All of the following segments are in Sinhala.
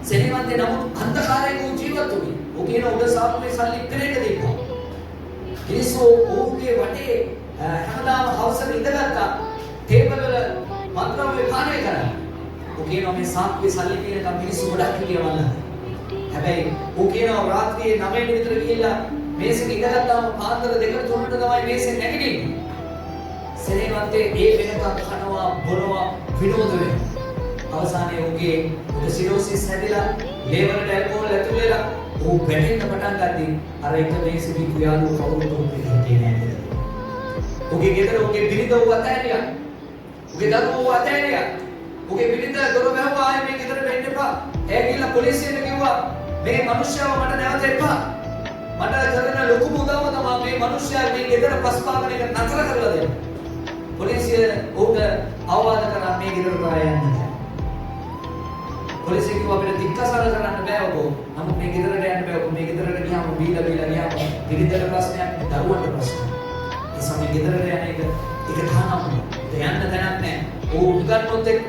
සෙනෙවන්තේ නමුත් අන්ධකාරයේ වූ ජීවත් වුණේ. ඔකේන උඩ සාපේ සල්ලි කරේක දෙපා. මිනිස්සු ඔහුගේ වටේ හැමදාම හවසට ඉඳගත්තා. ටේබල් වල මත්ද්‍රව්‍ය පානය කරා. ඔකේන මේ සාපේ සල්ලි කියන මිනිස්සු ගොඩක් කියවන්න. හැබැයි ඔකේන රාත්‍රියේ 9 විතර ගිහිල්ලා මේසෙක ඉඳගත්තාම පාන්දර 2 3ට තමයි මේසෙන් නැගිටින්නේ. සෙනෙවන්තේ ඒ වෙනකම් කනවා බොනවා විනෝද වෙනවා. අවසානයේ ඔහුගේ සිරෝසිස් හැදිලා ලේවරට ඇල්කොහොල් ඇතුල් වෙලා ඔහු වැටෙන්න පටන් ගද්දී අර එක මේසෙ දීපු යාළුවෝ කවුරුත් ඔහුට හිතේ නැහැ කියලා. ඔහුගේ ගෙදර ඔහුගේ බිරිඳ ඔහු අතහැරියා. ඔහුගේ දරුවෝ අතහැරියා. ඔහුගේ බිරිඳ දොර වැහුවා ආයේ මේ ගෙදරට එන්න එපා. ඒ ගිහලා පොලිසියට කිව්වා මේ මිනිස්සයව මට නැවත එපා. මට කරන ලොකුම උදව්ව තමයි මේ මිනිස්සයා මේ ගෙදර පස්පාගන එක නතර කරලා දෙන්න. පොලිසිය ඔහුට අවවාද කරා මේ ගෙදරට ආයන්න. පොලිසිය කිව්වා අපිට දික්කසාර කරන්න බෑ ඔබ. නමුත් මේ ගෙදරට යන්න බෑ ඔබ. මේ ගෙදරට ගියාම බීලා ගියාම පිළිදෙල ප්‍රශ්නයක් දරුවන්ට ප්‍රශ්නයක්. ඒ සමේ ගෙදරට යන එක තානම යන්න තැනක් නැහැ. ඔව් උගන්නොත් එක්ක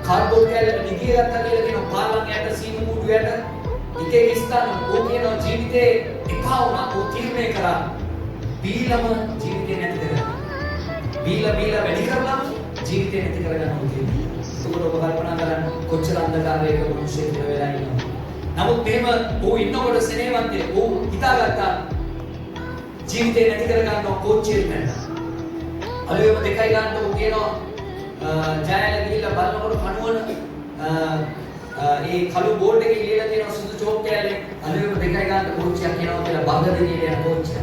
කාඩ්බෝඩ් කැලේ නිගිය ගත්තා කියලා කියන පාලම් යට සීනු කූඩු යට එක ස්ථාන ඕ කියන ජීවිතේ එපා වුණා. ඔව් තීරණය කරා බීලම ජීවිතේ නැති කරගන්න. බීලා වැඩි කරලා ජීවිතේ නැති කරගන්න ඕනේ. ඒක ඔබ කල්පනා කරන්න කොච්චර අන්ධකාරයක මිනිස්සෙක් වෙලා ඉන්නවද? නමුත් මෙහෙම ඔහු ඉන්නකොට සෙනෙවන්තේ ඔහු හිතාගත්තා ජීවිතේ නැති කරගන්න කෝච්චියට යන්න. අලුයම දෙකයි ගන්න ඔහු කියනවා ජයල ගිහිල්ලා බලනකොට කණුවන ඒ කළු බෝඩ් එකේ ලියලා තියෙන සුදු චෝක් කෑල්ලේ අලුයම දෙකයි ගන්න කෝච්චියක් යනවා කියලා බංගදෙනියට යන කෝච්චිය.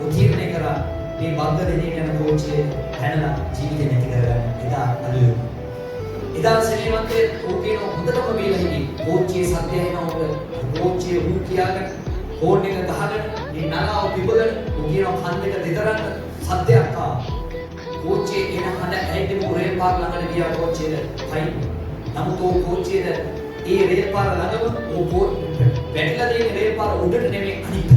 ඔහු තීරණය කරා මේ බංගදෙනියට යන කෝච්චිය හැනලා ජීවිතේ නැති කරගන්න. එදා අලුයම එදා සෙනෙවන්තේ ඔහුගේ හොඳටම වේලා හිටියේ. කෝච්චියේ සද්දය එනකොට කෝච්චියේ ඌ කියාගෙන හෝන් එක ගහගෙන මේ නලාව පිපගෙන ඔහුගේ කන් දෙක දෙතරන්න සද්දයක් ආවා. කෝච්චියේ එන හඬ ඇහෙද්දිම රේල් පාර ළඟට ගියා කෝච්චියේ පයින්. නමුත් ඔහු කෝච්චියේ ඒ රේල් පාර ළඟම ඔහු වැටිලා තියෙන රේල් පාර උඩට නෙමෙයි අනිත්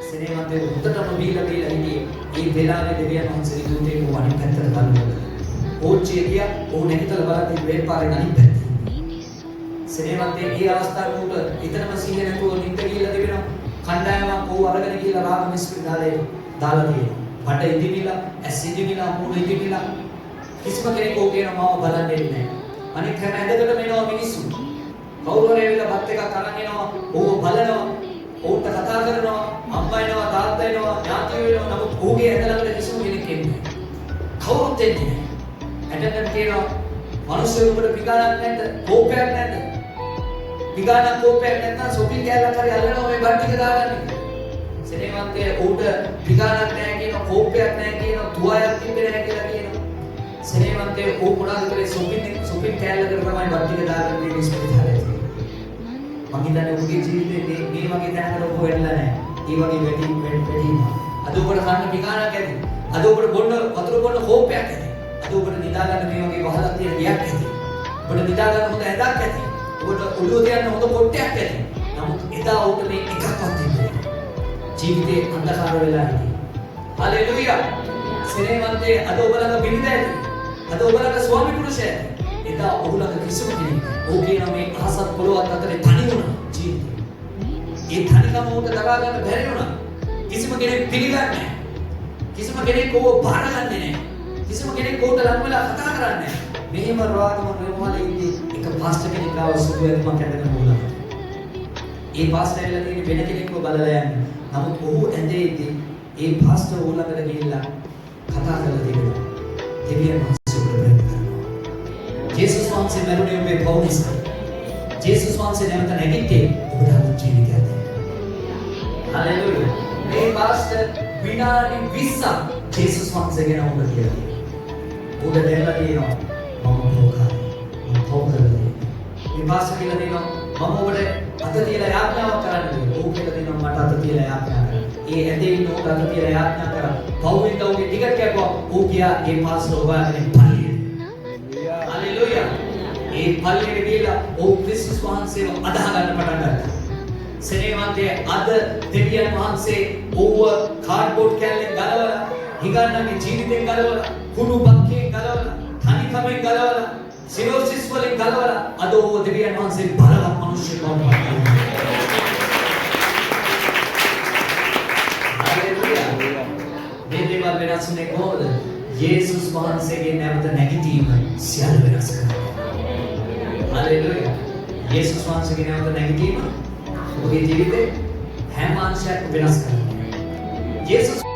සෙනෙවන්තේ හොඳටම වේලා හිටියේ. ඒ වෙලාවේ දෙවියන් වහන්සේ දූතයෙක් ඔහු අනිත් පැත්තට ගන්නවා. කෝච්චිය ගියා ඔහු නැගිටලා බලද්දි රේල් පාරේ අනිත් පැත්තේ. සෙනෙවන්තේ ඒ අවස්ථාවේ උට ඊතරම සිහිය නැතුව නිින්ද ගිහලා තිබෙනවා. කණ්ඩායමක් ඔහු අරගෙන ගිහලා රාග මිස්ත්‍රි දාලා තියෙනවා. බඩ ඉදිමිලා, ඇස් ඉදිමිලා, මුණ ඉදිමිලා කිසිම කෙනෙක් ඔහු කියනවා මම බලන්නේ නැහැ. අනිත් හැම ඇඳකටම එනවා මිනිස්සු. කවුරු හරි ඇවිල්ලා බත් එකක් අරන් එනවා. ඔහු බලනවා. ඔහුට කතා කරනවා. අම්මා එනවා, තාත්තා එනවා, ඥාතියෝ එනවා. නමුත් ඔහුගේ ඇඳ ළඟට කිසිම කෙනෙක් එන්නේ නැහැ. කවුරුත් එන්නේ නැහැ. ඇටෙන්ඩන්ට් කියනවා මිනිස්සුන්ට පිගානක් නැද්ද? කෝපයක් නැද්ද? පිගානක් කෝපයක් නැත්නම් සොපින් කෑල්ලක් හරි අල්ලනවා මේ බත් ටික දාගන්න. සෙනෙවන්තේ උට පිගානක් නැහැ කියන කෝපයක් නැහැ කියන තුවායක් තිබෙන්නේ නැහැ කියලා කියනවා. සෙනෙවන්තේ ඕ මොනවාද කරේ සොපින් කෑල්ලකට තමයි බත් ටික දාගන්න මේ ඉස්පිරිතාලේ. මම හිතන්නේ ඔබගේ ජීවිතේ මේ වගේ තැනකට ඔබ වෙන්නලා නැහැ. ඒ වගේ වෙටි අද ඔබට කන්න පිගානක් ඇති. අද ඔබට බොන්න වතුර බොන්න කෝපයක් ඇති. අද ඔබට නිදා ගන්න මේ වගේ වහලක් තියෙන ගියක් ඇති. ඔබට නිදා ගන්න හොඳ ඇඳක් ඇති. ඔබට ඔළුව තියන්න හොඳ පොට්ටයක් ඇති. නමුත් එදා ඔබට මේ එකක්වත් තිබුණේ නැහැ. ජීවිතේ අන්ධකාර වෙලා හිටියේ. හලෙලූයා. සෙනෙවන්තේ අද ඔබ ළඟ බිරිඳ ඇති. අද ඔබ ළඟ ස්වාමි පුරුෂය ඇති. එදා ඔහු ළඟ කිසිම කෙනෙක් ඔහු කියන මේ අහසත් පොළොවත් අතරේ තනි වුණා ජීවිතේ. ඒ තනිකම ඔහුට දරා ගන්න බැරි වුණා. කිසිම කෙනෙක් පිළිගන්නේ නැහැ. කිසිම කෙනෙක් ඔහු බාරගන්නේ නැහැ. කිසිම කෙනෙක් උට ලං වෙලා කතා කරන්නේ නැහැ. මෙහෙම රාගම ප්‍රේමවල ඉන්නේ එක පාස්ටර් කෙනෙක් ආව සුදු ඇතුමක් ඇඳගෙන මොනවා. ඒ පාස්ටර් ඇවිල්ලා තියෙන වෙන කෙනෙක්ව බලලා යන්නේ. නමුත් ඔහු ඇඳේ ඉදී ඒ පාස්ටර් ඌළඟට ගිහිල්ලා කතා කරලා තිබුණා. දෙවියන් වහන්සේ උඩ ප්‍රේම කරනවා. ජේසුස් වහන්සේ මරුණේ ඔබේ පව් නිසා. ජේසුස් වහන්සේ නැවත නැගිට්ටේ ඔබට අලුත් ජීවිතයක් දෙන්න. හලෙලූයා. මේ පාස්ටර් විනාඩි 20ක් ජේසුස් වහන්සේ ගැන ඔබ කියලා. ඔබ දෙන්නලා තියෙනවා මම පොකාරයි. මම පොකරලා. මේ පාස්ටර් කියලා දෙනවා මම ඔබට අත තියලා යාඥාවක් කරන්න ඕනේ. ඔව් කියලා දෙනවා මට අත තියලා යාඥා කරන්න. ඒ ඇඳේ ඉන්න ඔබ අත තියලා යාඥා කරා. පවුවෙන් තවගේ ටිකට් කැපුවා. ඔව් කියා ඒ පාස්ටර් ඔබ අතරින් පල්ලියට. හලෙලූයා. ඒ පල්ලියට ගිහලා ඔව් ක්‍රිස්තුස් වහන්සේව අදහ ගන්න පටන් ගත්තා. සෙනෙවන්තේ අද දෙවියන් වහන්සේ ඔව්ව කාඩ්බෝඩ් කැල්ලෙන් ගලවලා හිගන්නගේ ජීවිතෙන් ගලවලා කුණු බක්කෙන් ගලවලා තනිකමෙන් ගලවලා සිනොප්සිස් වලින් ගලවලා අද ඕ දෙවියන් වහන්සේ බලවත් මිනිස්සු බවට පත් වෙනවා. හalleluya. මේ දේවල් වෙනස් වෙන්නේ කොහොමද? යේසුස් වහන්සේගේ නැවත නැගිටීම සියල්ල වෙනස් කරනවා. හalleluya. යේසුස් වහන්සේගේ නැවත නැගිටීම ඔබේ ජීවිතේ හැම අංශයක්ම වෙනස් කරනවා. යේසුස්